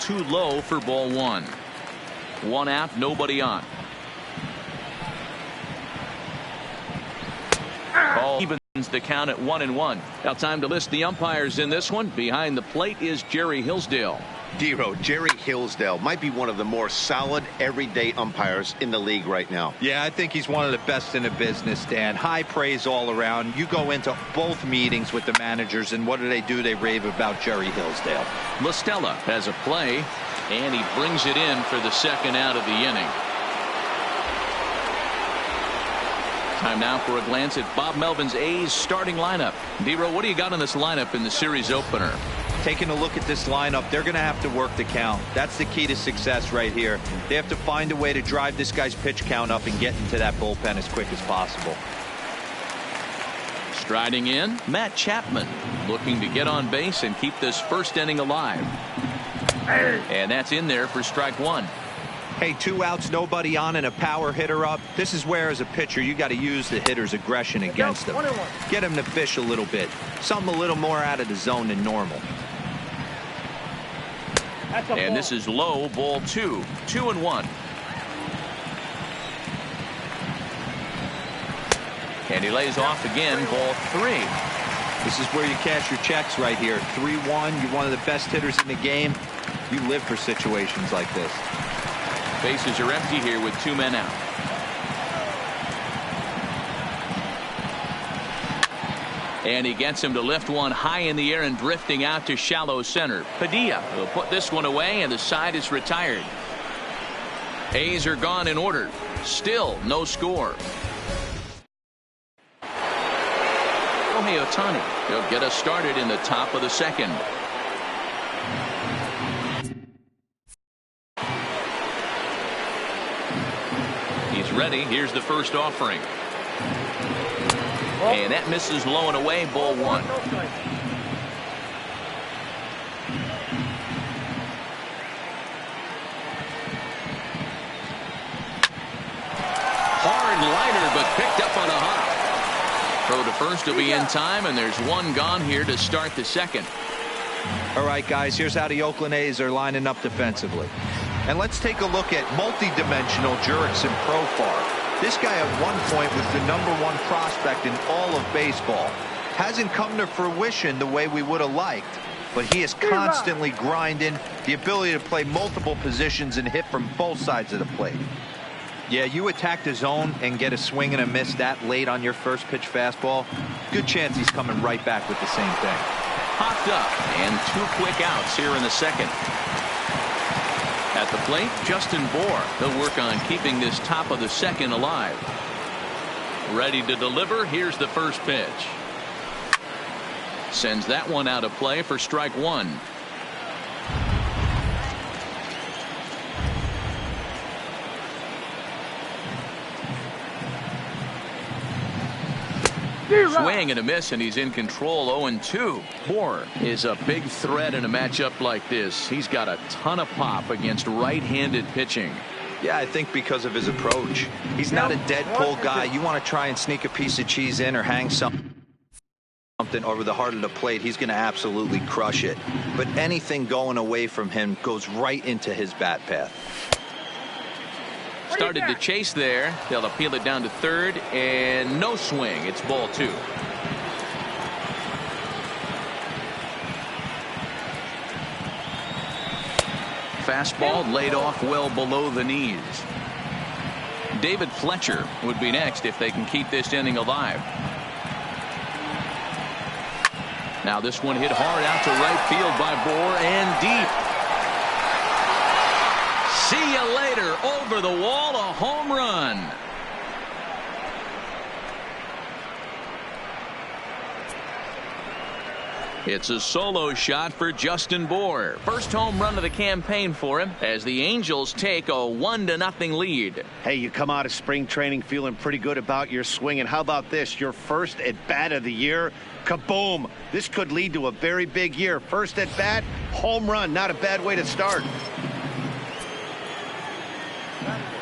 too low for ball one. One out, nobody on. Ball evens the count at 1-1. Now time to list the umpires in this one. Behind the plate is Jerry Hillsdale. Dero, Jerry Hillsdale might be one of the more solid everyday umpires in the league right now. Yeah, I think he's one of the best in the business, Dan. High praise all around. You go into both meetings with the managers, and what do? They rave about Jerry Hillsdale. LaStella has a play, and he brings it in for the second out of the inning. Time now for a glance at Bob Melvin's A's starting lineup. Dero, what do you got in this lineup in the series opener? Taking a look at this lineup, they're going to have to work the count. That's the key to success right here. They have to find a way to drive this guy's pitch count up and get into that bullpen as quick as possible. Striding in, Matt Chapman, looking to get on base and keep this first inning alive. And that's in there for strike one. Hey, 2 outs, nobody on, and a power hitter up. This is where, as a pitcher, you got to use the hitter's aggression against them. Get him to fish a little bit. Something a little more out of the zone than normal. And this is low, ball 2. 2-1. And he lays off again, ball 3. This is where you cash your checks right here. 3-1. You're one of the best hitters in the game. You live for situations like this. Bases are empty here with 2 men out. And he gets him to lift one high in the air and drifting out to shallow center. Padilla will put this one away, and the side is retired. A's are gone in order. Still no score. Shohei Ohtani, he'll get us started in the top of the second. He's ready. Here's the first offering. And that misses low and away, ball 1. Hard liner, but picked up on a hop. Throw to first will be in time, and there's one gone here to start the second. All right, guys, here's how the Oakland A's are lining up defensively. And let's take a look at multi-dimensional Jurickson Profar. This guy at one point was the #1 prospect in all of baseball. Hasn't come to fruition the way we would have liked, but he is constantly grinding, the ability to play multiple positions and hit from both sides of the plate. Yeah, you attack the zone and get a swing and a miss that late on your first pitch fastball, good chance he's coming right back with the same thing. Popped up, and 2 quick outs here in the second. At the plate, Justin Bour. He'll work on keeping this top of the second alive. Ready to deliver. Here's the first pitch. Sends that one out of play for strike 1. Swing and a miss, and he's in control. 0-2. Bour is a big threat in a matchup like this. He's got a ton of pop against right-handed pitching. Yeah, I think because of his approach. He's not a dead pull guy. You want to try and sneak a piece of cheese in or hang something over the heart of the plate, he's going to absolutely crush it. But anything going away from him goes right into his bat path. Started to chase there. They'll appeal it down to third, and no swing. It's ball 2. Fastball laid off well below the knees. David Fletcher would be next if they can keep this inning alive. Now this one hit hard out to right field by Bour and deep. See you later. Over the wall, a home run. It's a solo shot for Justin Bour. First home run of the campaign for him as the Angels take a 1-0 lead. Hey, you come out of spring training feeling pretty good about your swing, and how about this? Your first at bat of the year. Kaboom! This could lead to a very big year. First at bat, home run. Not a bad way to start.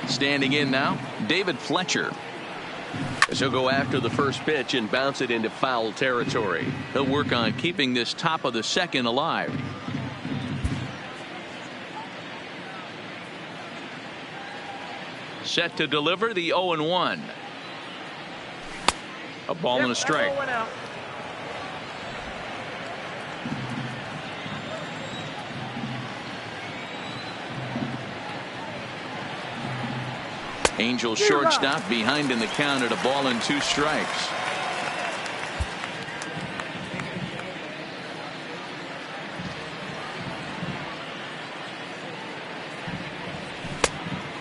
Standing in now, David Fletcher. As he'll go after the first pitch and bounce it into foul territory. He'll work on keeping this top of the second alive. Set to deliver the 0-1. A ball and a strike. Angels shortstop behind in the count at a ball and 2 strikes.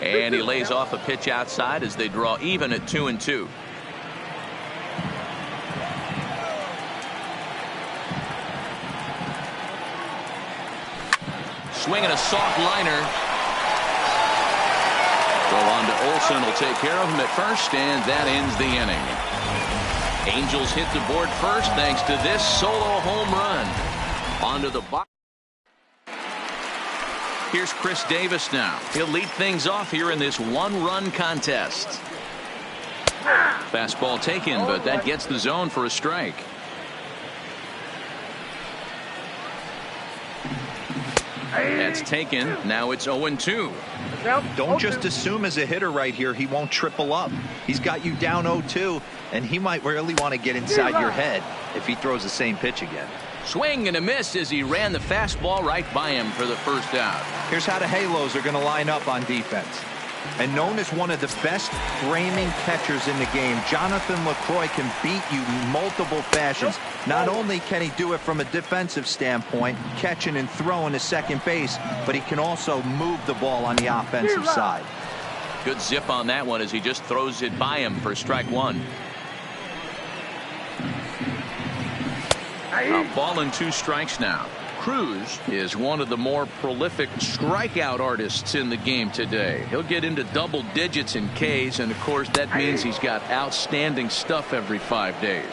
And he lays off a pitch outside as they draw even at 2-2. Swinging a soft liner. Go on to Olsen, will take care of him at first, and that ends the inning. Angels hit the board first thanks to this solo home run. Onto the box. Here's Chris Davis now. He'll lead things off here in this 1-run contest. Fastball taken, but that gets the zone for a strike. That's taken. Now it's 0-2. Don't just assume as a hitter right here he won't triple up. He's got you down 0-2, and he might really want to get inside your head if he throws the same pitch again. Swing and a miss as he ran the fastball right by him for the first out. Here's how the Halos are going to line up on defense. And known as one of the best framing catchers in the game, Jonathan LaCroix can beat you multiple fashions. Not only can he do it from a defensive standpoint, catching and throwing to second base, but he can also move the ball on the offensive side. Good zip on that one as he just throws it by him for strike 1. A ball and 2 strikes now. Cruz is one of the more prolific strikeout artists in the game today. He'll get into double digits in Ks, and of course that means he's got outstanding stuff every 5 days.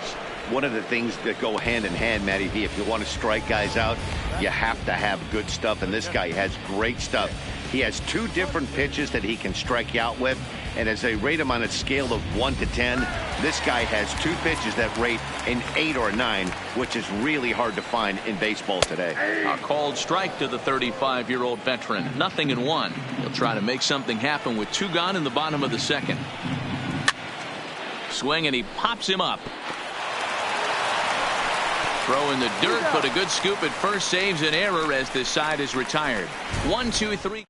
One of the things that go hand in hand, Matty V, if you want to strike guys out, you have to have good stuff, and this guy has great stuff. He has 2 different pitches that he can strike you out with, and as they rate him on a scale of 1 to 10, this guy has 2 pitches that rate an 8 or 9, which is really hard to find in baseball today. A called strike to the 35-year-old veteran. 0-1. He'll try to make something happen with 2 gone in the bottom of the 2nd. Swing, and he pops him up. Throw in the dirt, but a good scoop at first saves an error as this side is retired. 1-2-3.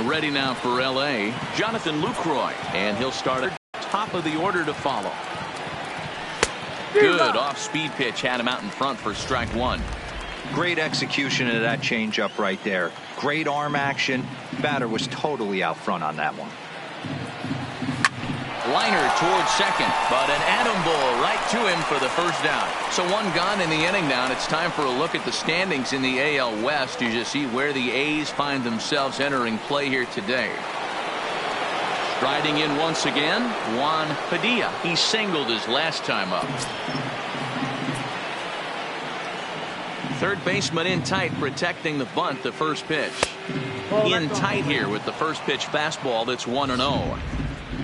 Ready now for L.A., Jonathan LaCroix, and he'll start at the top of the order to follow. Good off-speed pitch had him out in front for strike 1. Great execution of that changeup right there. Great arm action. Batter was totally out front on that one. Liner towards second, but an atom ball right to him for the first out. So 1 gone in the inning now, and it's time for a look at the standings in the AL West. You just see where the A's find themselves entering play here today. Striding in once again, Juan Padilla. He singled his last time up. Third baseman in tight, protecting the bunt, the first pitch. In tight here with the first pitch fastball that's 1-0.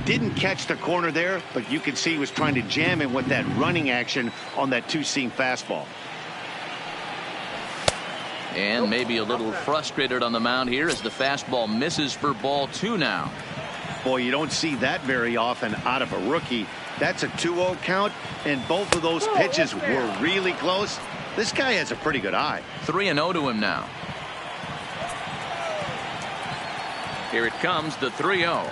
Didn't catch the corner there, but you can see he was trying to jam him with that running action on that 2-seam fastball. And maybe a little frustrated on the mound here as the fastball misses for ball 2 now. Boy, you don't see that very often out of a rookie. That's a 2-0 count, and both of those pitches were really close. This guy has a pretty good eye. 3-0 to him now. Here it comes, the 3-0.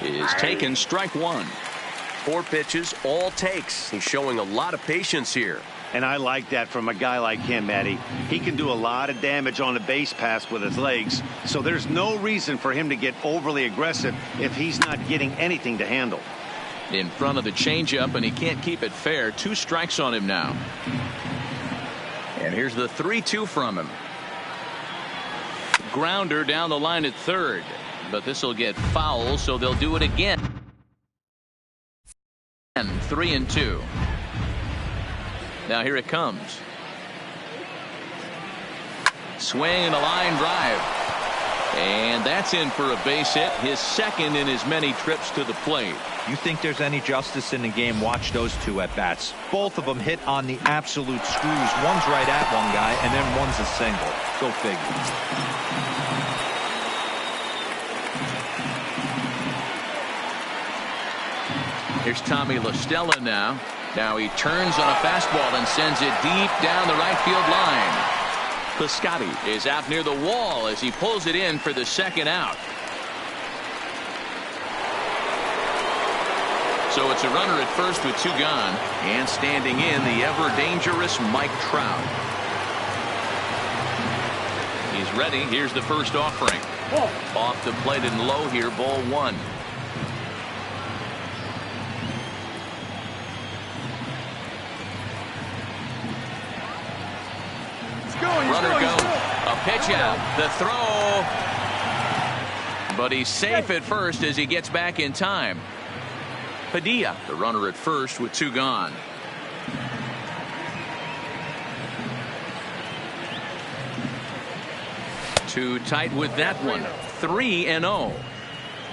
Is taken, strike 1. 4 pitches, all takes. He's showing a lot of patience here. And I like that from a guy like him, Matty. He can do a lot of damage on a base pass with his legs, so there's no reason for him to get overly aggressive if he's not getting anything to handle. In front of the changeup, and he can't keep it fair. 2 strikes on him now. And here's the 3-2 from him. Grounder down the line at third. But this will get foul, so they'll do it again. And 3-2. Now here it comes. Swing and a line drive. And that's in for a base hit, his 2nd in as many trips to the plate. You think there's any justice in the game? Watch those 2 at bats. Both of them hit on the absolute screws. One's right at one guy, and then one's a single. Go figure. Here's Tommy La Stella now. Now he turns on a fastball and sends it deep down the right field line. Piscotty is out near the wall as he pulls it in for the second out. So it's a runner at first with 2 gone, and standing in the ever-dangerous Mike Trout. He's ready. Here's the first offering. Off the plate and low here, ball 1. Runner goes. A pitch out. The throw. But he's safe at first as he gets back in time. Padilla, the runner at first with 2 gone. Too tight with that one. 3-0.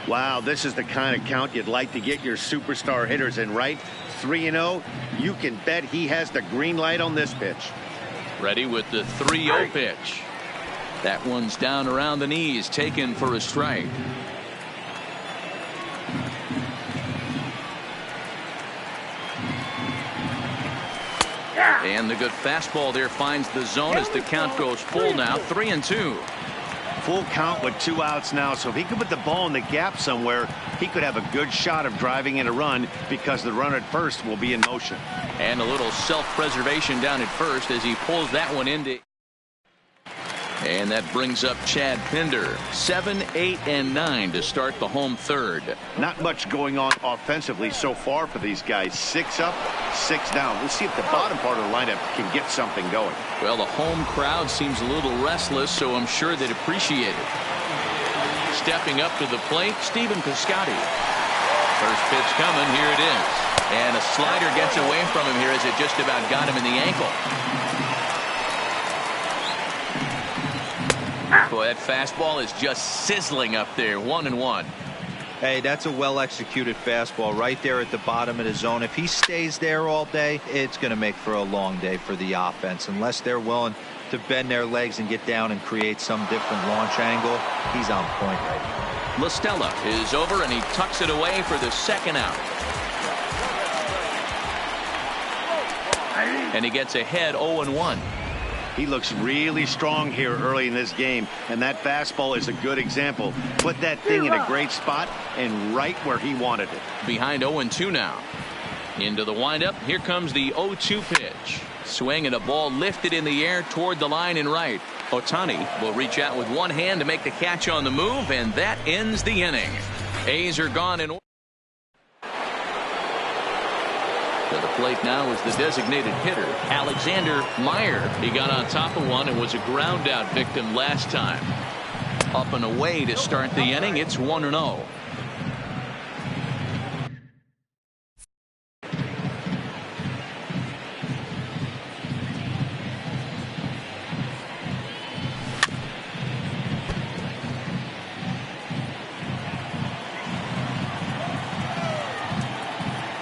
Wow, this is the kind of count you'd like to get your superstar hitters in, right? 3-0. You can bet he has the green light on this pitch. Ready with the 3-0 pitch. That one's down around the knees, taken for a strike. And the good fastball there finds the zone as the count goes full now. 3-2. Full count with 2 outs now, so if he could put the ball in the gap somewhere, he could have a good shot of driving in a run because the runner at first will be in motion. And a little self-preservation down at first as he pulls that one into. And that brings up Chad Pinder. 7, 8, and 9 to start the home third. Not much going on offensively so far for these guys. 6 up, 6 down. We'll see if the bottom part of the lineup can get something going. Well, the home crowd seems a little restless, so I'm sure they'd appreciate it. Stepping up to the plate, Stephen Piscotty. First pitch coming. Here it is. And a slider gets away from him here as it just about got him in the ankle. Boy, that fastball is just sizzling up there. 1-1. Hey, that's a well-executed fastball right there at the bottom of the zone. If he stays there all day, it's going to make for a long day for the offense. Unless they're willing to bend their legs and get down and create some different launch angle, he's on point right now. La Stella is over, and he tucks it away for the second out. And he gets ahead 0-1. He looks really strong here early in this game, and that fastball is a good example. Put that thing in a great spot and right where he wanted it. Behind 0-2 now. Into the windup. Here comes the 0-2 pitch. Swing and a ball lifted in the air toward the line and right. Ohtani will reach out with one hand to make the catch on the move, and that ends the inning. A's are gone in order. To the plate now is the designated hitter, Alexander Meyer. He got on top of one and was a ground out victim last time. Up and away to start the inning. It's 1-0.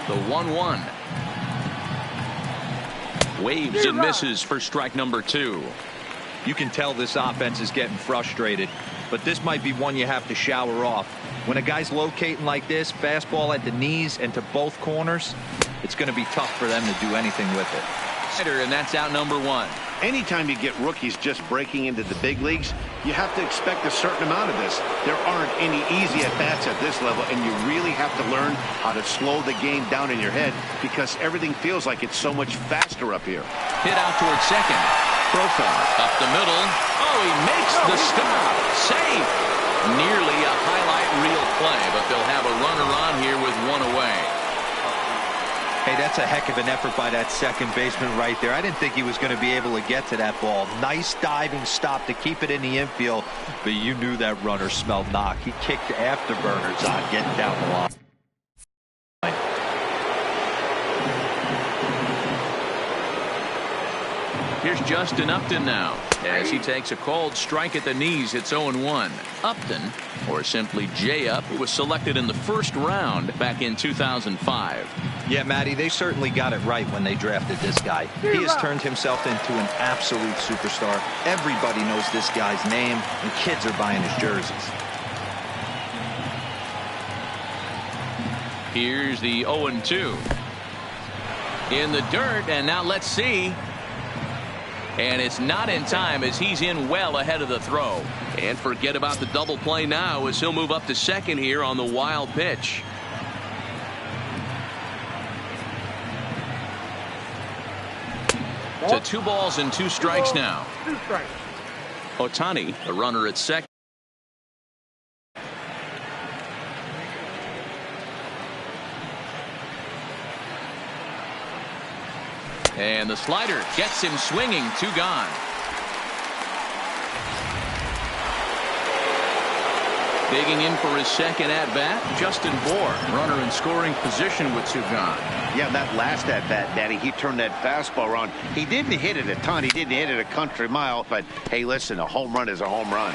The 1-1. Waves and misses for strike number 2. You can tell this offense is getting frustrated, but this might be one you have to shower off. When a guy's locating like this, fastball at the knees and to both corners, it's going to be tough for them to do anything with it. And that's out number 1. Anytime you get rookies just breaking into the big leagues, you have to expect a certain amount of this. There aren't any easy at-bats at this level, and you really have to learn how to slow the game down in your head because everything feels like it's so much faster up here. Hit out towards second. Profile up the middle. Oh, he makes the stop. Safe. Nearly a highlight reel play, but they'll have a runner on here with one away. Hey, that's a heck of an effort by that second baseman right there. I didn't think he was going to be able to get to that ball. Nice diving stop to keep it in the infield, but you knew that runner smelled knock. He kicked afterburners on getting down the line. Here's Justin Upton now as he takes a called strike at the knees. It's 0-1. Upton, or simply J-Up, was selected in the first round back in 2005. Yeah, Matty, they certainly got it right when they drafted this guy. He has turned himself into an absolute superstar. Everybody knows this guy's name, and kids are buying his jerseys. Here's the 0-2. In the dirt, and now let's see. And it's not in time as he's in well ahead of the throw. And forget about the double play now as he'll move up to second here on the wild pitch. To 2 balls and 2 strikes now. Ohtani, the runner at second. And the slider gets him swinging. 2 gone. Digging in for his second at-bat, Justin Bour, runner in scoring position with 2 gone. Yeah, that last at-bat, Danny, he turned that fastball around. He didn't hit it a ton. He didn't hit it a country mile. But, hey, listen, a home run is a home run.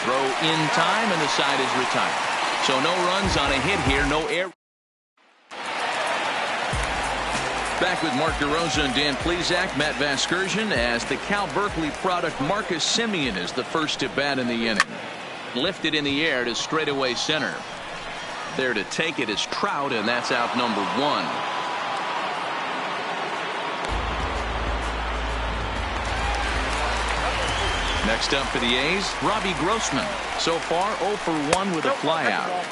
Throw in time, and the side is retired. So no runs on a hit here, no error. Back with Mark DeRosa and Dan Plesac, Matt Vasgersian, as the Cal Berkeley product Marcus Semien is the first at bat in the inning. Lifted in the air to straightaway center. There to take it is Trout, and that's out number 1. Next up for the A's, Robbie Grossman. So far 0 for 1 with a flyout.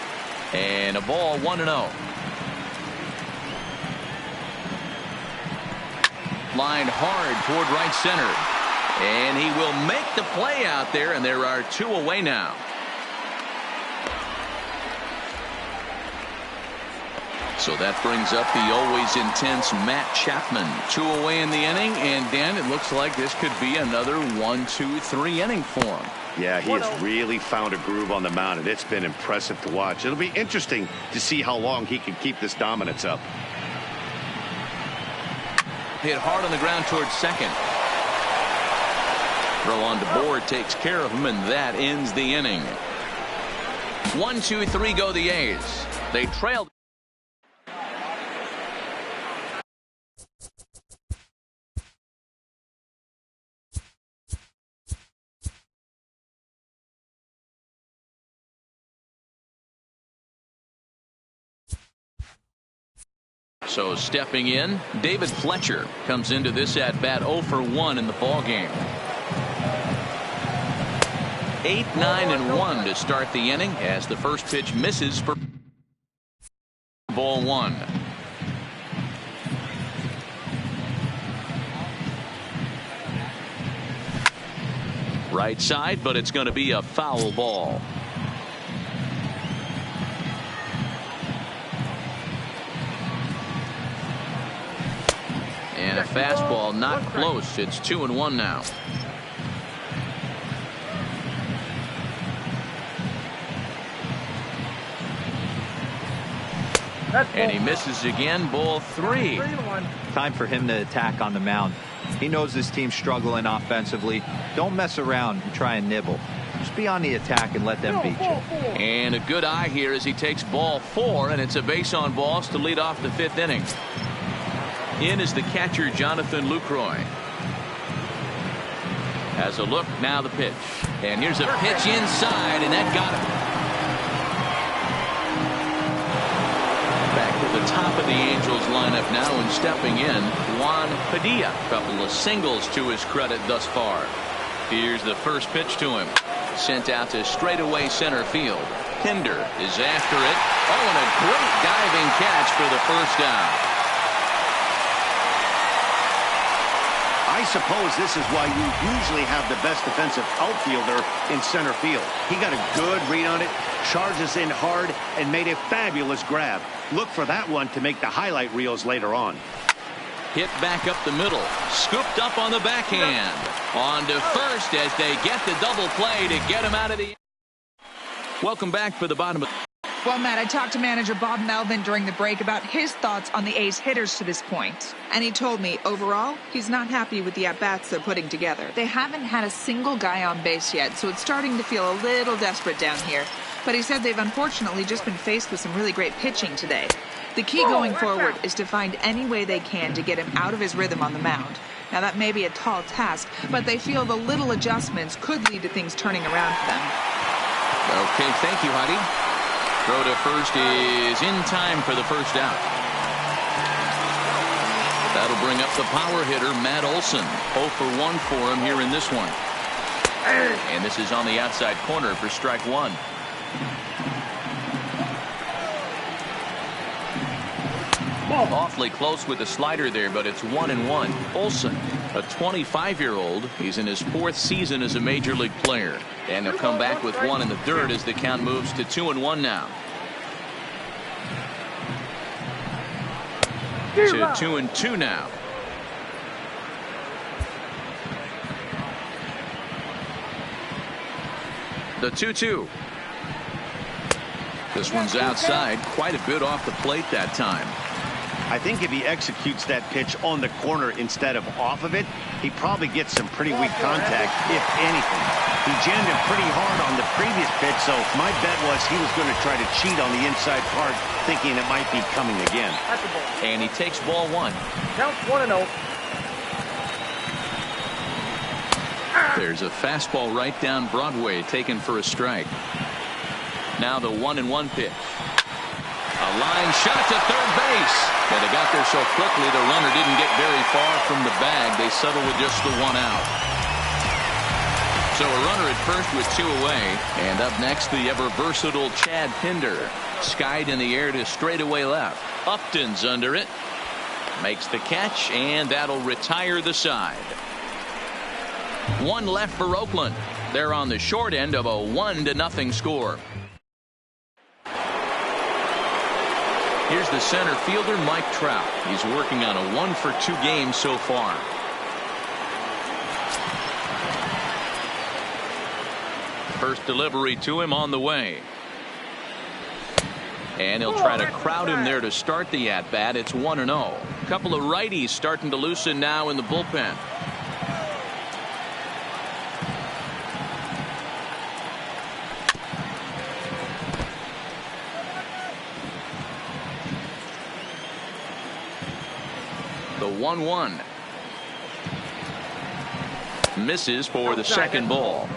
And a ball 1-0. Lined hard toward right center. And he will make the play out there, and there are 2 away now. So that brings up the always intense Matt Chapman. 2 away in the inning, and Dan, it looks like this could be another 1-2-3 inning for him. Yeah, he has really found a groove on the mound, and it's been impressive to watch. It'll be interesting to see how long he can keep this dominance up. Hit hard on the ground towards second. Throw on to Bour takes care of him, and that ends the inning. 1-2-3 go the A's. They trailed. So stepping in, David Fletcher comes into this at bat 0 for 1 in the ball game. 8, 9, and 1 to start the inning as the first pitch misses for ball 1. Right side, but it's going to be a foul ball. And a fastball not close. It's 2-1 now. And he misses again. Ball 3. Time for him to attack on the mound. He knows this team's struggling offensively. Don't mess around and try and nibble. Just be on the attack and let them beat you. And a good eye here as he takes ball 4, and it's a base on balls to lead off the 5th inning. In is the catcher, Jonathan Lucroy. Has a look, now the pitch. And here's a pitch inside, and that got him. Back to the top of the Angels lineup now, and stepping in, Juan Padilla. Couple of singles to his credit thus far. Here's the first pitch to him. Sent out to straightaway center field. Pinder is after it. Oh, and a great diving catch for the first down. I suppose this is why you usually have the best defensive outfielder in center field. He got a good read on it, charges in hard, and made a fabulous grab. Look for that one to make the highlight reels later on. Hit back up the middle. Scooped up on the backhand. On to first as they get the double play to get him out of the... Welcome back for the bottom of... Well, Matt, I talked to manager Bob Melvin during the break about his thoughts on the A's hitters to this point. And he told me, overall, he's not happy with the at-bats they're putting together. They haven't had a single guy on base yet, so it's starting to feel a little desperate down here. But he said they've unfortunately just been faced with some really great pitching today. The key going forward is to find any way they can to get him out of his rhythm on the mound. Now, that may be a tall task, but they feel the little adjustments could lead to things turning around for them. Okay, thank you, Heidi. Throw to first is in time for the first out. That'll bring up the power hitter, Matt Olson. 0 for 1 for him here in this one. And this is on the outside corner for strike one. Awfully close with the slider there, but it's 1-1. Olson, a 25-year-old. He's in his 4th season as a major league player. And he'll come back with one in the dirt as the count moves to 2-1 now. To 2-2 now. The 2-2. This one's outside, quite a bit off the plate that time. I think if he executes that pitch on the corner instead of off of it, he probably gets some pretty weak contact, if anything. He jammed it pretty hard on the previous pitch, so my bet was he was going to try to cheat on the inside part, thinking it might be coming again. And he takes ball one. Counts 1-0. There's a fastball right down Broadway, taken for a strike. Now the 1-1 pitch. A line shot to third base. And they got there so quickly the runner didn't get very far from the bag. They settled with just the one out. So a runner at first with 2 away. And up next, the ever versatile Chad Pinder. Skied in the air to straightaway left. Upton's under it. Makes the catch, and that'll retire the side. One left for Oakland. They're on the short end of a 1-0 score. Here's the center fielder, Mike Trout. He's working on a 1-for-2 game so far. First delivery to him on the way. And he'll try to crowd him there to start the at-bat. It's 1-0. Couple of righties starting to loosen now in the bullpen. The 1-1. Misses for the second ball.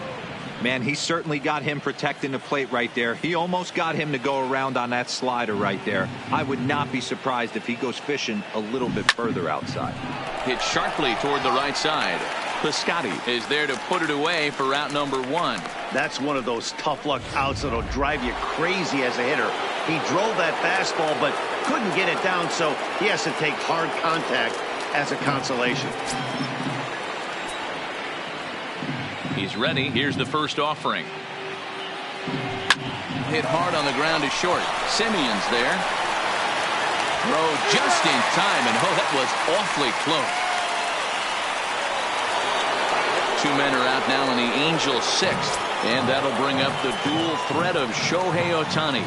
Man, he certainly got him protecting the plate right there. He almost got him to go around on that slider right there. I would not be surprised if he goes fishing a little bit further outside. Hit sharply toward the right side. Piscotty is there to put it away for out number 1. That's one of those tough luck outs that'll drive you crazy as a hitter. He drove that fastball but couldn't get it down, so he has to take hard contact as a consolation. He's ready. Here's the first offering. Hit hard on the ground to short. Simeon's there. Throw just in time, and oh, that was awfully close. 2 men are out now in the Angels' 6th, and that'll bring up the dual threat of Shohei Ohtani.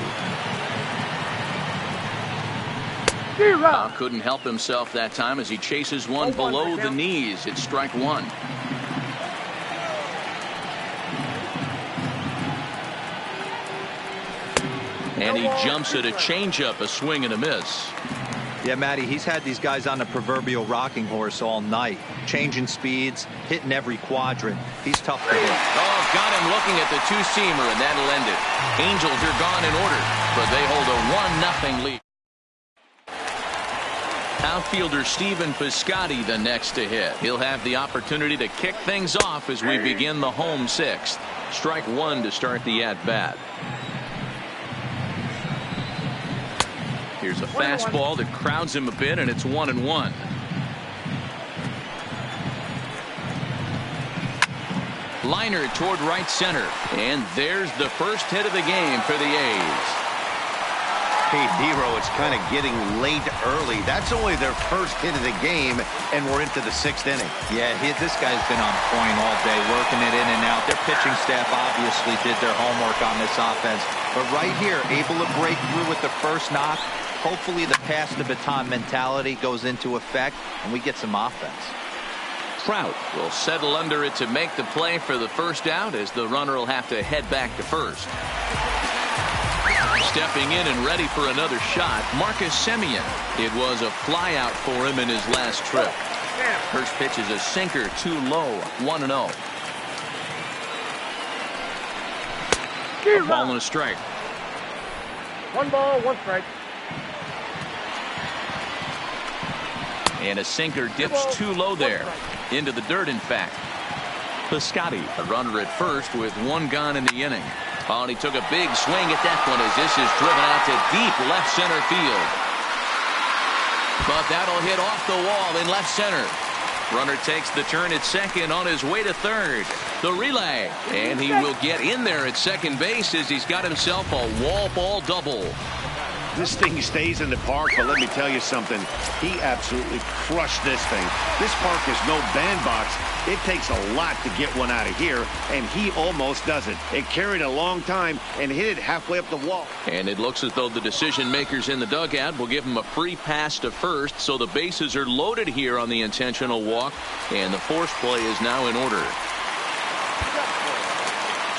Couldn't help himself that time as he chases one below the knees. It's strike 1. And he jumps at a changeup, a swing and a miss. Yeah, Matty, he's had these guys on the proverbial rocking horse all night, changing speeds, hitting every quadrant. He's tough to hit. Oh, got him looking at the two-seamer, and that'll end it. Angels are gone in order, but they hold a 1-0 lead. Outfielder Stephen Piscotty the next to hit. He'll have the opportunity to kick things off as we begin the home 6th. Strike 1 to start the at-bat. Here's a fastball that crowds him a bit, and it's 1-1. Liner toward right center, and there's the first hit of the game for the A's. Hey, Dero, it's kind of getting late early. That's only their first hit of the game, and we're into the 6th inning. Yeah, this guy's been on point all day, working it in and out. Their pitching staff obviously did their homework on this offense. But right here, able to break through with the first knock. Hopefully the pass the baton mentality goes into effect, and we get some offense. Trout will settle under it to make the play for the first out, as the runner will have to head back to first. Stepping in and ready for another shot, Marcus Semien. It was a fly out for him in his last trip. First pitch is a sinker, too low, 1-0. A ball and a strike. 1 ball, 1 strike. And a sinker dips too low there. Into the dirt, in fact. Piscotty, a runner at first with 1 gone in the inning. Oh, and he took a big swing at that one as this is driven out to deep left center field. But that'll hit off the wall in left center. Runner takes the turn at second on his way to third. The relay. And he will get in there at second base as he's got himself a wall ball double. This thing stays in the park, but let me tell you something. He absolutely crushed this thing. This park is no bandbox. It takes a lot to get one out of here, and he almost does it. It carried a long time and hit it halfway up the wall. And it looks as though the decision makers in the dugout will give him a free pass to first, so the bases are loaded here on the intentional walk, and the force play is now in order.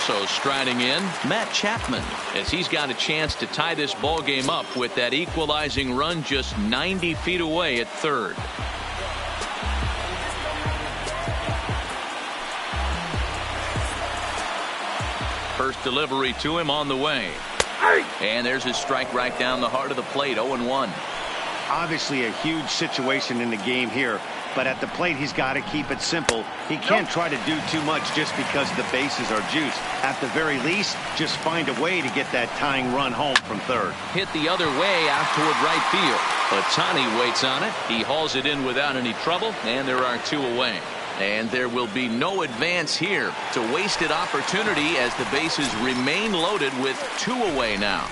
So striding in, Matt Chapman, as he's got a chance to tie this ball game up with that equalizing run just 90 feet away at third. First delivery to him on the way. And there's his strike right down the heart of the plate, 0-1. Obviously a huge situation in the game here, but at the plate he's got to keep it simple. He can't try to do too much just because the bases are juiced. At the very least, just find a way to get that tying run home from third. Hit the other way out toward right field. Ohtani waits on it. He hauls it in without any trouble, and there are 2 away. And there will be no advance here. It's a wasted opportunity as the bases remain loaded with 2 away now.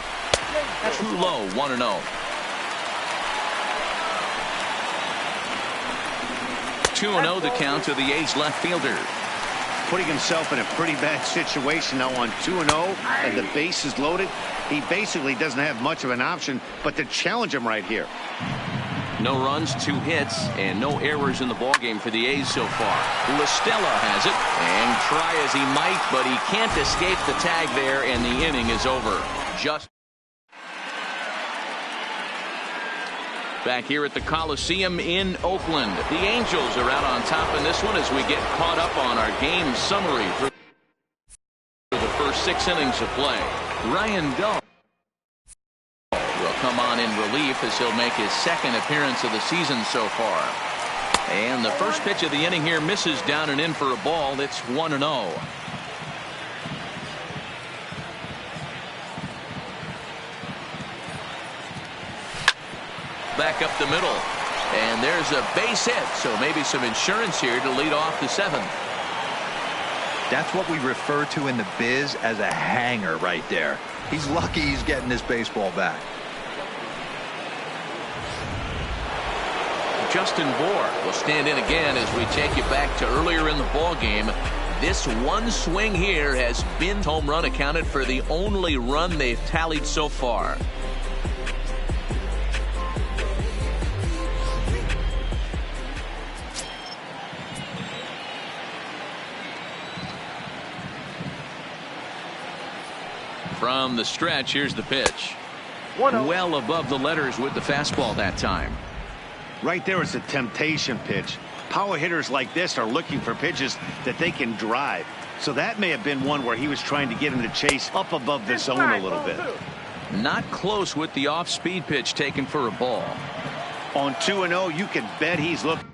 Too low, 1-0. 2-0 the count to the A's left fielder. Putting himself in a pretty bad situation now on 2-0 and the base is loaded. He basically doesn't have much of an option but to challenge him right here. No runs, 2 hits, and no errors in the ballgame for the A's so far. La Stella has it, and try as he might, but he can't escape the tag there, and the inning is over. Just back here at the Coliseum in Oakland. The Angels are out on top in this one as we get caught up on our game summary for the first 6 innings of play. Ryan Dull will come on in relief as he'll make his 2nd appearance of the season so far. And the first pitch of the inning here misses down and in for a ball. It's 1-0. Back up the middle, and there's a base hit, so maybe some insurance here to lead off the 7th. That's what we refer to in the biz as a hanger right there. He's lucky he's getting this baseball back. Justin Bour will stand in again as we take you back to earlier in the ball game. This one swing here has been home run, accounted for the only run they've tallied so far. From the stretch, here's the pitch. Well above the letters with the fastball that time. Right there is a temptation pitch. Power hitters like this are looking for pitches that they can drive. So that may have been one where he was trying to get him to chase up above the zone a little bit. Not close with the off-speed pitch taken for a ball. On 2-0, you can bet he's looking.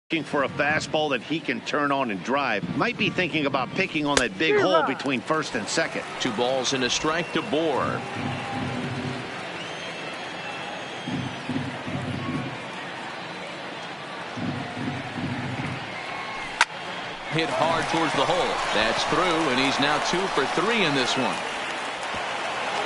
Looking for a fastball that he can turn on and drive. Might be thinking about picking on that big hole between first and second. 2 balls and a strike to Bohr. Hit hard towards the hole. That's through, and he's now 2 for 3 in this one.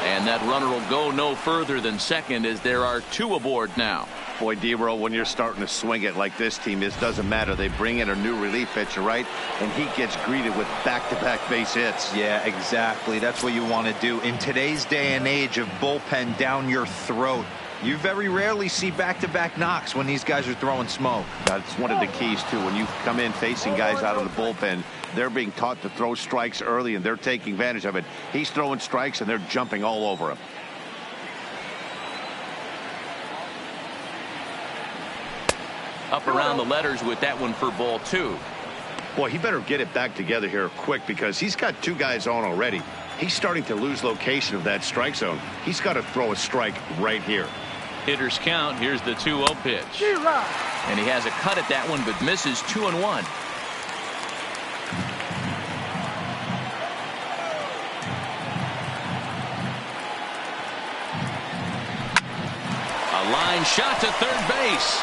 And that runner will go no further than second as there are 2 aboard now. Boy, D-Roll, when you're starting to swing it like this team is, doesn't matter. They bring in a new relief pitcher, right? And he gets greeted with back-to-back base hits. Yeah, exactly. That's what you want to do. In today's day and age of bullpen down your throat, you very rarely see back-to-back knocks when these guys are throwing smoke. That's one of the keys, too. When you come in facing guys out of the bullpen, they're being taught to throw strikes early, and they're taking advantage of it. He's throwing strikes, and they're jumping all over him. Up around the letters with that one for ball 2. Boy, he better get it back together here quick because he's got 2 guys on already. He's starting to lose location of that strike zone. He's got to throw a strike right here. Hitters count. Here's the 2-0 pitch. And he has a cut at that one, but misses 2-1. A line shot to third base.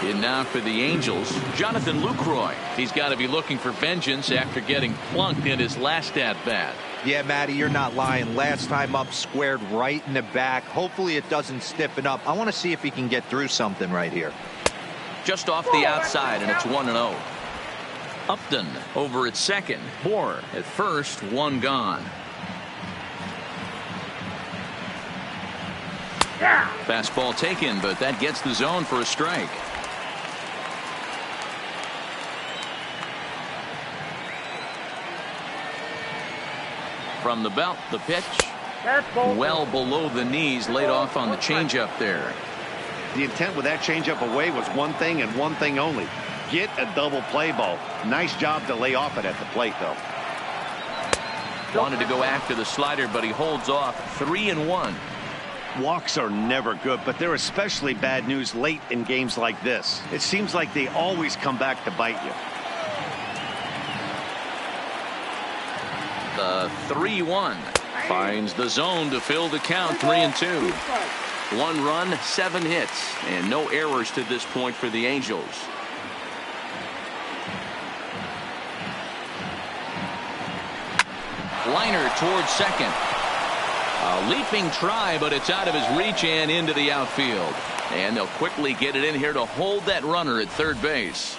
And now for the Angels, Jonathan Lucroy. He's got to be looking for vengeance after getting plunked in his last at-bat. Yeah, Matty, you're not lying. Last time up, squared right in the back. Hopefully it doesn't stiffen up. I want to see if he can get through something right here. Just off the outside, and it's 1-0. Upton over at second. Bohr at first, 1 gone. Fastball taken, but that gets the zone for a strike. From the belt, the pitch. Well below the knees, laid off on the changeup there. The intent with that changeup away was one thing and one thing only. Get a double play ball. Nice job to lay off it at the plate, though. Wanted to go after the slider, but he holds off. 3-1. Walks are never good, but they're especially bad news late in games like this. It seems like they always come back to bite you. The 3-1 finds the zone to fill the count. 3-2. 1 run, 7 hits, and no errors to this point for the Angels. Liner towards second. A leaping try, but it's out of his reach and into the outfield. And they'll quickly get it in here to hold that runner at third base.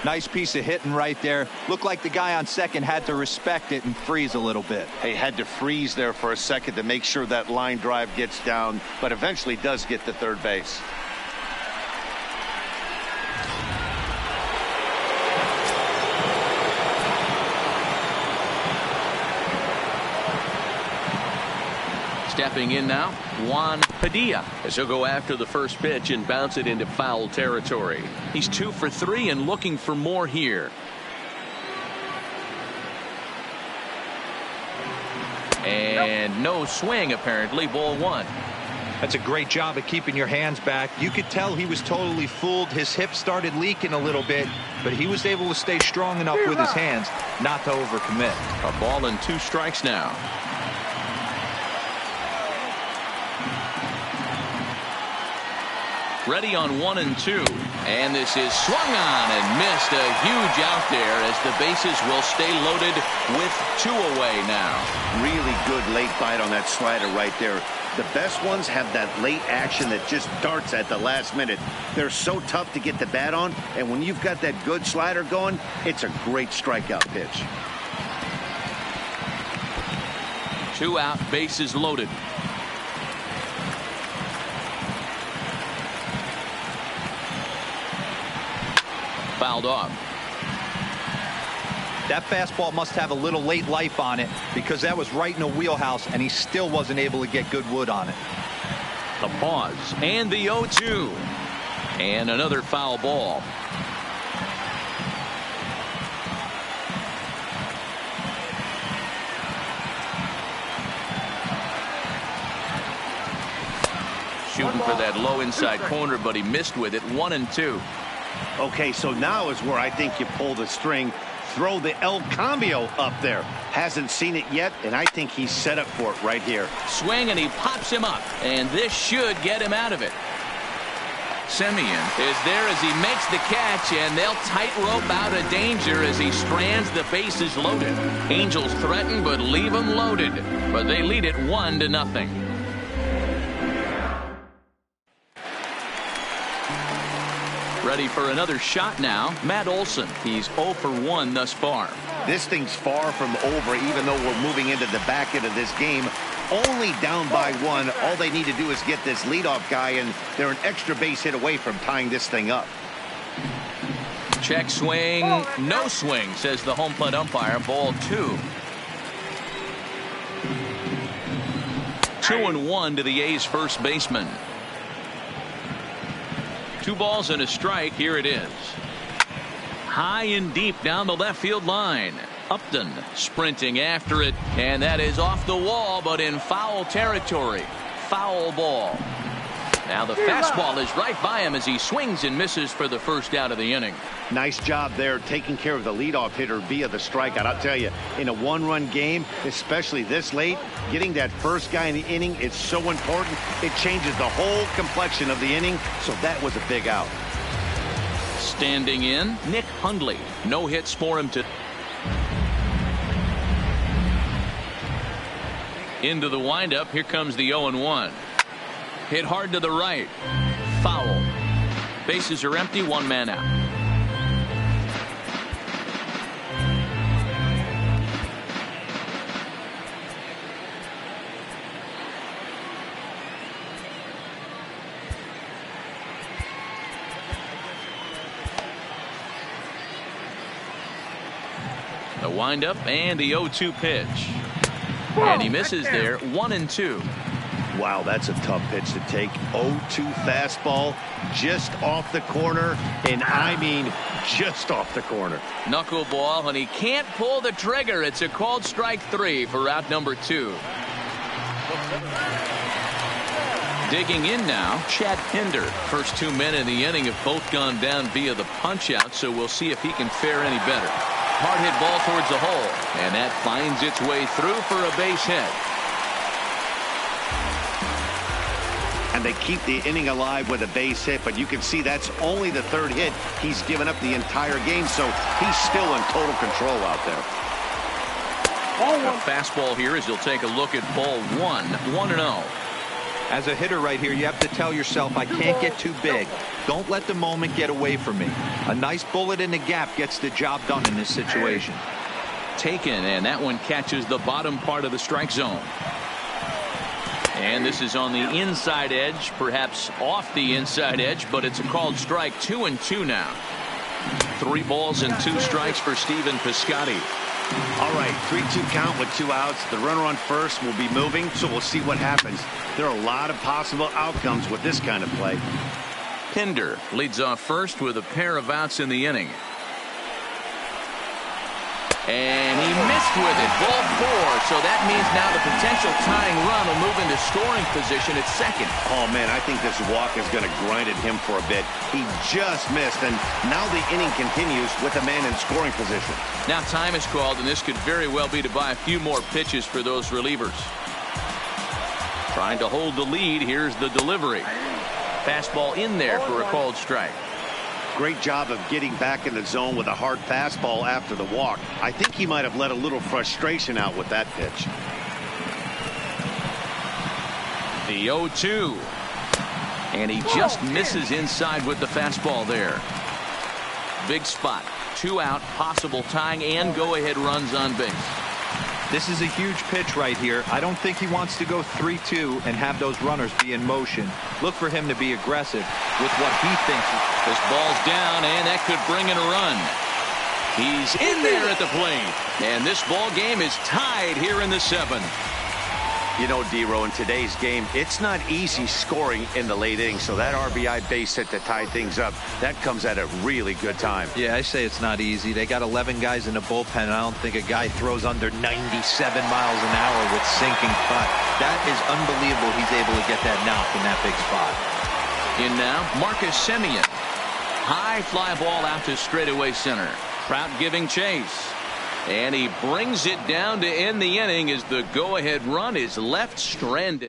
Nice piece of hitting right there. Looked like the guy on second had to respect it and freeze a little bit. He had to freeze there for a second to make sure that line drive gets down, but eventually does get to third base. Stepping in now, Juan Padilla, as he'll go after the first pitch and bounce it into foul territory. He's 2 for 3 and looking for more here. And no swing, apparently. Ball 1. That's a great job of keeping your hands back. You could tell he was totally fooled. His hip started leaking a little bit, but he was able to stay strong enough with his hands not to overcommit. A ball and 2 strikes now. Ready on 1 and 2. And this is swung on and missed. A huge out there as the bases will stay loaded with 2 away now. Really good late bite on that slider right there. The best ones have that late action that just darts at the last minute. They're so tough to get the bat on, and when you've got that good slider going, it's a great strikeout pitch. 2 out, bases loaded. Fouled off. That fastball must have a little late life on it because that was right in the wheelhouse, and he still wasn't able to get good wood on it. The pause and the 0-2. And another foul ball. Shooting for that low inside corner, but he missed with it. 1 and 2. Okay, so now is where I think you pull the string. Throw the El Cambio up there. Hasn't seen it yet, and I think he's set up for it right here. Swing, and he pops him up, and this should get him out of it. Semien is there as he makes the catch, and they'll tightrope out of danger as he strands the bases loaded. Angels threaten, but leave them loaded. But they lead it 1-0. Ready for another shot now, Matt Olson. He's 0 for 1 thus far. This thing's far from over, even though we're moving into the back end of this game. Only down by 1. All they need to do is get this leadoff guy, and they're an extra base hit away from tying this thing up. Check swing, no swing, says the home plate umpire. Ball 2. 2-1 to the A's first baseman. 2 balls and a strike. Here it is. High and deep down the left field line. Upton sprinting after it, and that is off the wall, but in foul territory. Foul ball. Now the fastball is right by him as he swings and misses for the first out of the inning. Nice job there taking care of the leadoff hitter via the strikeout. I'll tell you, in a 1-run game, especially this late, getting that first guy in the inning is so important. It changes the whole complexion of the inning, so that was a big out. Standing in, Nick Hundley. No hits for him to. Into the windup. Here comes the 0-1. Hit hard to the right. Foul. Bases are empty. 1 man out. The windup and the 0-2 pitch. And he misses there. 1 and 2. Wow, that's a tough pitch to take. 0-2 fastball just off the corner, and I mean just off the corner. Knuckleball, and he can't pull the trigger. It's a called strike 3 for out number 2. Digging in now, Chad Pinder. First 2 men in the inning have both gone down via the punch-out, so we'll see if he can fare any better. Hard hit ball towards the hole, and that finds its way through for a base hit. And they keep the inning alive with a base hit, but you can see that's only the 3rd hit he's given up the entire game, so he's still in total control out there. A fastball here as he'll take a look at ball 1, 1-0. As a hitter right here, you have to tell yourself, I can't get too big. Don't let the moment get away from me. A nice bullet in the gap gets the job done in this situation. Taken, and that one catches the bottom part of the strike zone. And this is on the inside edge, perhaps off the inside edge, but it's a called strike. 2-2 now. 3 balls and 2 strikes for Stephen Piscotty. All right, 3-2 count with 2 outs. The runner on first will be moving, so we'll see what happens. There are a lot of possible outcomes with this kind of play. Pinder leads off first with a pair of outs in the inning. And he missed with it. Ball 4. So that means now the potential tying run will move into scoring position at second. Oh, man, I think this walk is going to grind at him for a bit. He just missed, and now the inning continues with a man in scoring position. Now time is called, and this could very well be to buy a few more pitches for those relievers. Trying to hold the lead. Here's the delivery. Fastball in there for a called strike. Great job of getting back in the zone with a hard fastball after the walk. I think he might have let a little frustration out with that pitch. The 0-2. And he just misses inside with the fastball there. Big spot. 2 out, possible tying and go-ahead runs on base. This is a huge pitch right here. I don't think he wants to go 3-2 and have those runners be in motion. Look for him to be aggressive with what he thinks. This ball's down, and that could bring in a run. He's in there at the plate. And this ball game is tied here in the 7th. You know, D-Row, in today's game, it's not easy scoring in the late innings, so that RBI base hit to tie things up, that comes at a really good time. Yeah, I say it's not easy. They got 11 guys in the bullpen, and I don't think a guy throws under 97 miles an hour with sinking cut. That is unbelievable he's able to get that knock in that big spot. In now, Marcus Semien. High fly ball out to straightaway center. Trout giving chase. And he brings it down to end the inning as the go-ahead run is left stranded.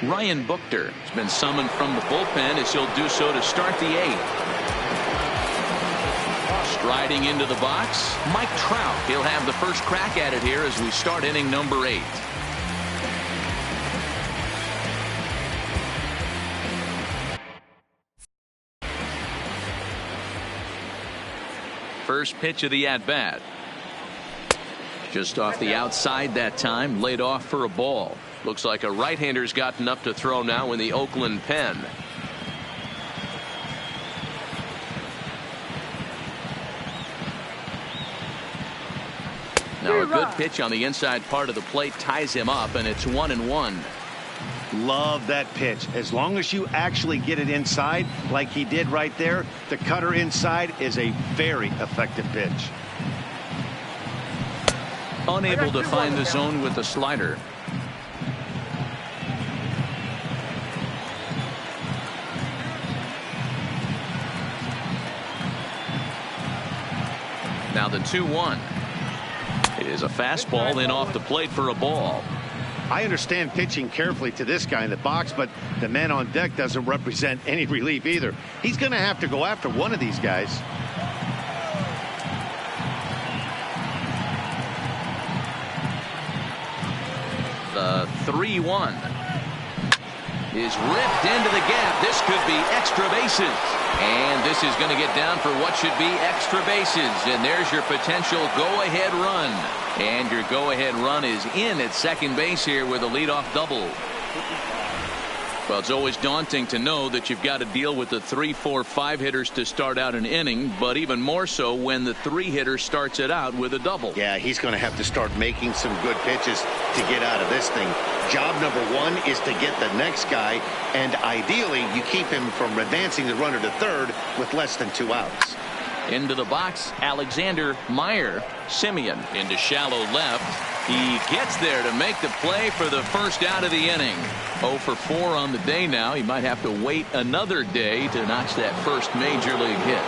Ryan Buchter has been summoned from the bullpen as he'll do so to start the 8th. Striding into the box, Mike Trout. He'll have the first crack at it here as we start inning number 8. First pitch of the at-bat. Just off the outside that time, laid off for a ball. Looks like a right-hander's gotten up to throw now in the Oakland pen. Now a good pitch on the inside part of the plate ties him up, and it's 1-1. Love that pitch. As long as you actually get it inside like he did right there, the cutter inside is a very effective pitch. Unable to find the zone with the slider. Now the 2-1. It is a fastball in off the plate for a ball. I understand pitching carefully to this guy in the box, but the man on deck doesn't represent any relief either. He's going to have to go after one of these guys. The 3-1 is ripped into the gap. This could be extra bases. And this is going to get down for what should be extra bases. And there's your potential go-ahead run. And your go-ahead run is in at second base here with a leadoff double. Well, it's always daunting to know that you've got to deal with the 3, 4, 5 hitters to start out an inning, but even more so when the 3 hitter starts it out with a double. Yeah, he's going to have to start making some good pitches to get out of this thing. Job number 1 is to get the next guy, and ideally you keep him from advancing the runner to third with less than 2 outs. Into the box, Alexander Meyer. Semien into shallow left. He gets there to make the play for the first out of the inning. 0 for 4 on the day now. He might have to wait another day to notch that first major league hit.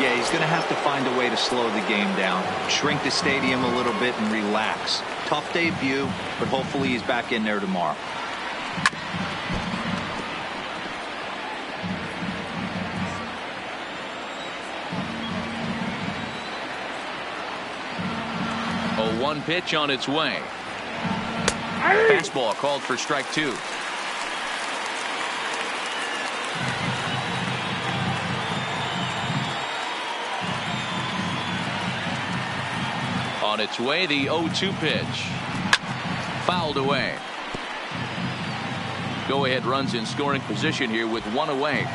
Yeah, he's going to have to find a way to slow the game down, shrink the stadium a little bit and relax. Tough debut, but hopefully he's back in there tomorrow. A 1 pitch on its way. Fastball called for strike 2. On its way, the 0-2 pitch. Fouled away. Go-ahead runs in scoring position here with 1 away.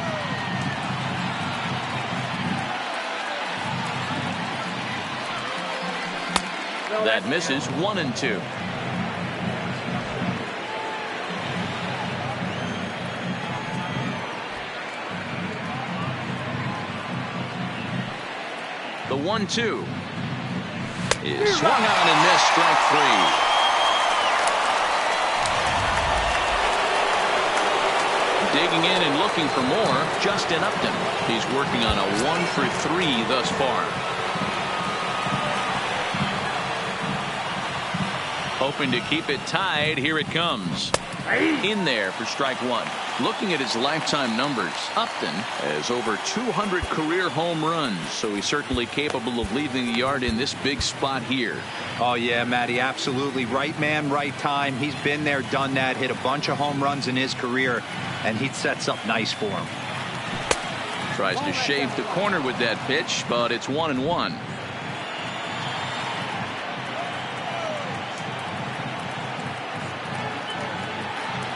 That misses. 1-2. The 1-2 is swung on and missed. Strike 3. Digging in and looking for more, Justin Upton. He's working on a 1 for 3 thus far. Hoping to keep it tied. Here it comes. In there for strike 1. Looking at his lifetime numbers, Upton has over 200 career home runs, so he's certainly capable of leaving the yard in this big spot here. Oh, yeah, Matty, absolutely. Right man, right time. He's been there, done that, hit a bunch of home runs in his career, and he sets up nice for him. Tries to shave the corner with that pitch, but it's 1-1.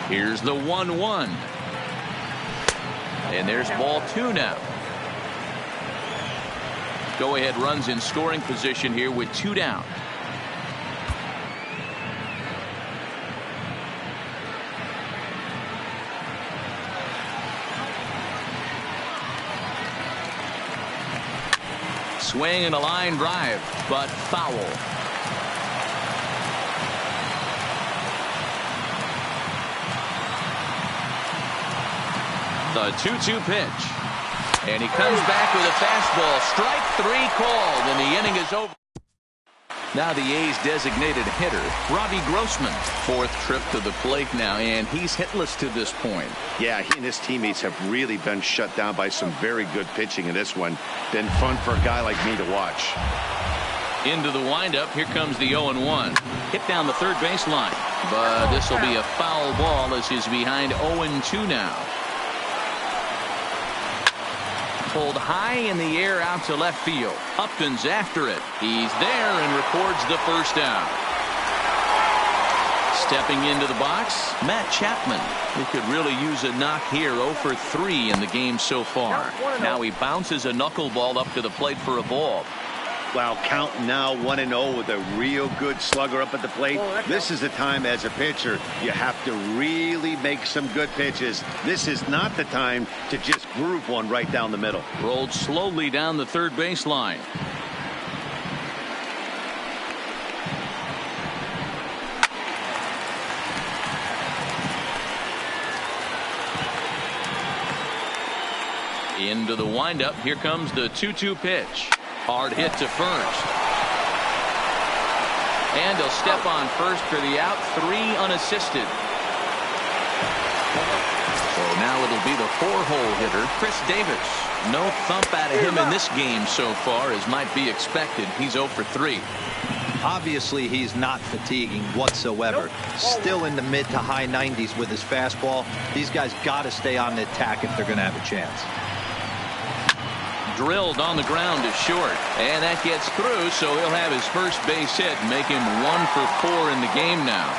Here's the 1-1. And there's ball 2 now. Go ahead runs in scoring position here with 2 down. Swing and a line drive, but foul. The 2-2 pitch. And he comes back with a fastball. Strike 3 called, and the inning is over. Now the A's designated hitter, Robbie Grossman. 4th trip to the plate now, and he's hitless to this point. Yeah, he and his teammates have really been shut down by some very good pitching in this one. Been fun for a guy like me to watch. Into the windup. Here comes the 0-1. Hit down the third baseline. But this will be a foul ball as he's behind 0-2 now. Pulled high in the air out to left field. Upton's after it. He's there and records the first down. Stepping into the box, Matt Chapman. He could really use a knock here. 0 for 3 in the game so far. Now he bounces a knuckleball up to the plate for a ball. Wow, count now 1-0 with a real good slugger up at the plate. This is the time as a pitcher you have to really make some good pitches. This is not the time to just groove one right down the middle. Rolled slowly down the third baseline. Into the windup. Here comes the 2-2 pitch. Hard hit to first. And he'll step on first for the out. 3 unassisted. So now it'll be the 4-hole hitter, Chris Davis. No thump out of him in this game so far, as might be expected. He's 0 for 3. Obviously, he's not fatiguing whatsoever. Still in the mid to high 90s with his fastball. These guys got to stay on the attack if they're going to have a chance. Drilled on the ground to short, and that gets through, so he'll have his first base hit, make him 1 for 4 in the game now.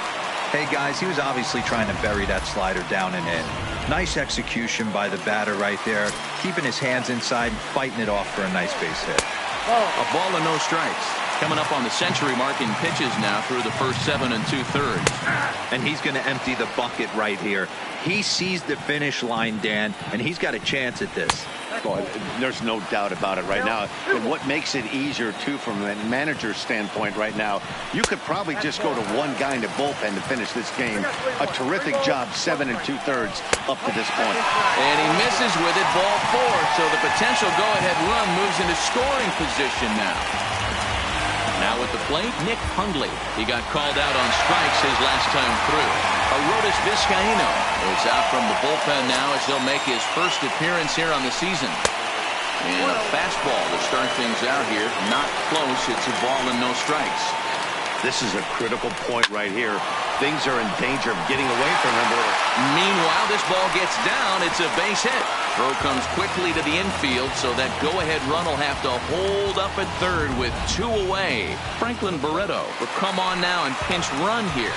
Hey guys, he was obviously trying to bury that slider down and in. Nice execution by the batter right there, keeping his hands inside, fighting it off for a nice base hit. A ball and no strikes. Coming up on the century mark in pitches now through the first 7 2/3. And he's going to empty the bucket right here. He sees the finish line, Dan, and he's got a chance at this. Well, there's no doubt about it right now. And what makes it easier, too, from a manager's standpoint right now, you could probably just go to one guy in the bullpen to finish this game. A terrific job, 7 2/3 up to this point. And he misses with it, ball 4. So the potential go-ahead run moves into scoring position now. Now at the plate, Nick Hundley. He got called out on strikes his last time through. Arodys Vizcaíno is out from the bullpen now as he'll make his first appearance here on the season. And a fastball to start things out here. Not close. It's a ball and no strikes. This is a critical point right here. Things are in danger of getting away from him. Meanwhile, this ball gets down. It's a base hit. Throw comes quickly to the infield, so that go-ahead run will have to hold up at third with 2 away. Franklin Barreto will come on now and pinch run here.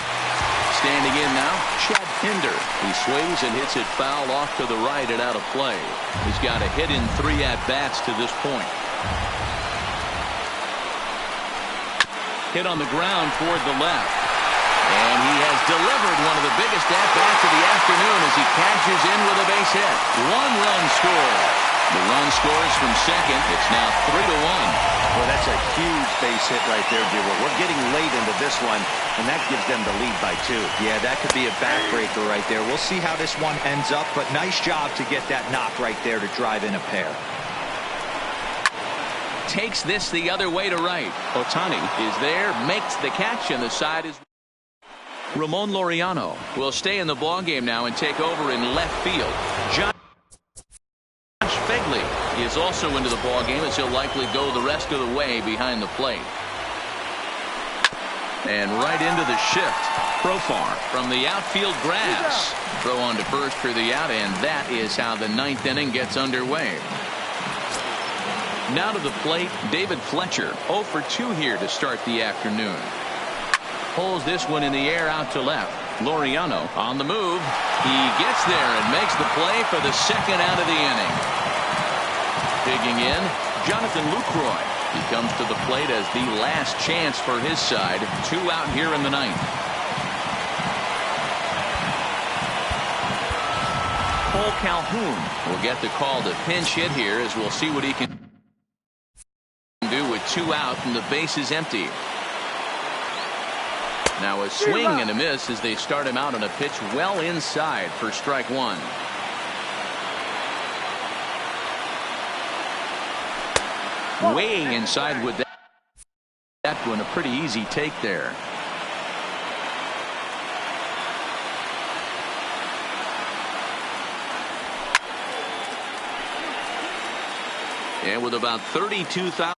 Standing in now, Chad Pinder. He swings and hits it foul off to the right and out of play. He's got a hit in 3 at-bats to this point. Hit on the ground toward the left. And he has delivered one of the biggest at-bats of the afternoon as he catches in with a base hit. 1-run score. The run scores from second. It's now 3-1. Well, that's a huge base hit right there, Gilbert. We're getting late into this one, and that gives them the lead by 2. Yeah, that could be a backbreaker right there. We'll see how this one ends up, but nice job to get that knock right there to drive in a pair. Takes this the other way to right. Ohtani is there, makes the catch, and the side is... Ramon Laureano will stay in the ballgame now and take over in left field. Josh Fegley is also into the ballgame as he'll likely go the rest of the way behind the plate. And right into the shift. Profar from the outfield grass. Throw on to first for the out, and that is how the ninth inning gets underway. Now to the plate, David Fletcher, 0 for 2 here to start the afternoon. Pulls this one in the air out to left. Laureano on the move. He gets there and makes the play for the second out of the inning. Digging in, Jonathan Lucroy. He comes to the plate as the last chance for his side. 2 out here in the ninth. Cole Calhoun will get the call to pinch hit here, as we'll see what he can do with 2 out and the base is empty. Now a swing and a miss as they start him out on a pitch well inside for strike 1. Way inside with that one. A pretty easy take there. And with about 32,000